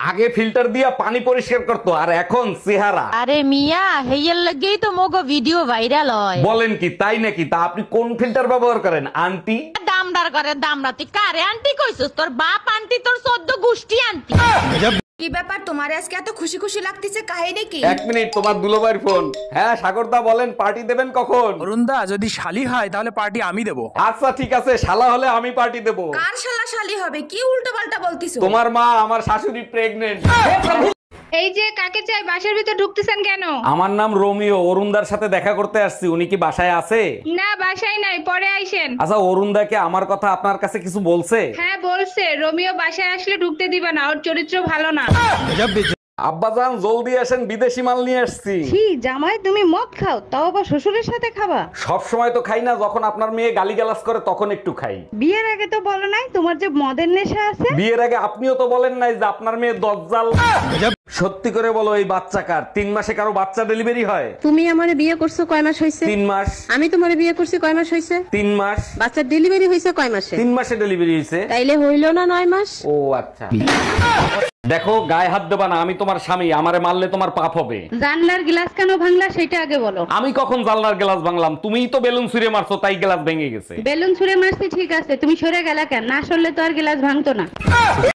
আগে ফিল্টার দিয়া পানি পরিষ্কার করতো আর এখন চেহারা। আরে মিয়া হেয়ার লাগেই তো মোগো ভিডিও ভাইরাল হয়। বলেন কি তাই নাকি? তা আপনি কোন ফিল্টার ব্যবহার করেন আন্টি? দামদার করে দামরা তুই কারে আন্টি কইছস? তোর বাপ আন্টি, তোর 14 গোষ্ঠী আন্টি। কি ব্যাপার তোমার আজকে এত খুশি খুশি লাগতেছে, কাহিনী কি? এক মিনিট, তোমার দুলোবাইর ফোন। হ্যাঁ সাগরদা বলেন, পার্টি দেবেন কখন? অরুণদা যদি শালি হয় তাহলে পার্টি আমি দেবো। আচ্ছা ঠিক আছে, শালা হলে আমি পার্টি দেবো। কার শালা শালি হবে? কি উল্টো পাল্টা বলতিছো? তোমার মা, আমার শাশুড়ি প্রেগনেন্ট। এই যে কাকে চাই, বাসার ভিতর ঢুকতেছেন কেন? আমার নাম রোমিও, অরুণদার সাথে দেখা করতে আসছি। উনি কি বাসায় আছে? না বাসায় নাই, পরে আইসেন। আচ্ছা, অরুণদাকে আমার কথা আপনার কাছে কিছু বলছে? হ্যাঁ বলছে, রোমিও বাসায় আসলে ঢুকতে দিবে না, ওর চরিত্র ভালো না। আব্বাজান জলদি আসেন, বিদেশি মাল নিয়ে আসছি। কি জামাই তুমি মদ খাও, তাও আবার শ্বশুরের সাথে খাবা? সব সময় তো খাই না, যখন আপনার মেয়ে গালিগালাজ করে তখন একটু খাই। বিয়ের আগে তো বলো নাই তোমার যে মদের নেশা আছে? বিয়ের আগে আপনিও তো বলেন নাই যে আপনার মেয়ে দজ্জাল। সত্যি করে বলো, এই বাচ্চা কার? 3 মাসে কারো বাচ্চা ডেলিভারি হয়? তুমি আমারে বিয়ে করছো কয় মাস হইছে? 3 মাস। আমি তোমারে বিয়ে করছি কয় মাস হইছে? 3 মাস। বাচ্চার ডেলিভারি হইছে কয় মাসে? 3 মাসে ডেলিভারি হয়েছে। তাইলে হইল না 9 মাস? ও আচ্ছা। দেখো, গায়ে হাত দেবা না, আমি তোমার স্বামী, আমারে মারলে তোমার পাপ হবে। জানলার গ্লাস কেন ভাঙলা সেটা আগে বলো। আমি কখন জানলার গ্লাস ভাঙলাম? তুমিই তো বেলুন ছুঁড়ে মারছো, তাই গ্লাস ভেঙে গেছে। বেলুন ছুঁড়ে মারছি ঠিক আছে, তুমি সরে গেলা কেন? না সরলে তো আর গ্লাস ভাঙতো না।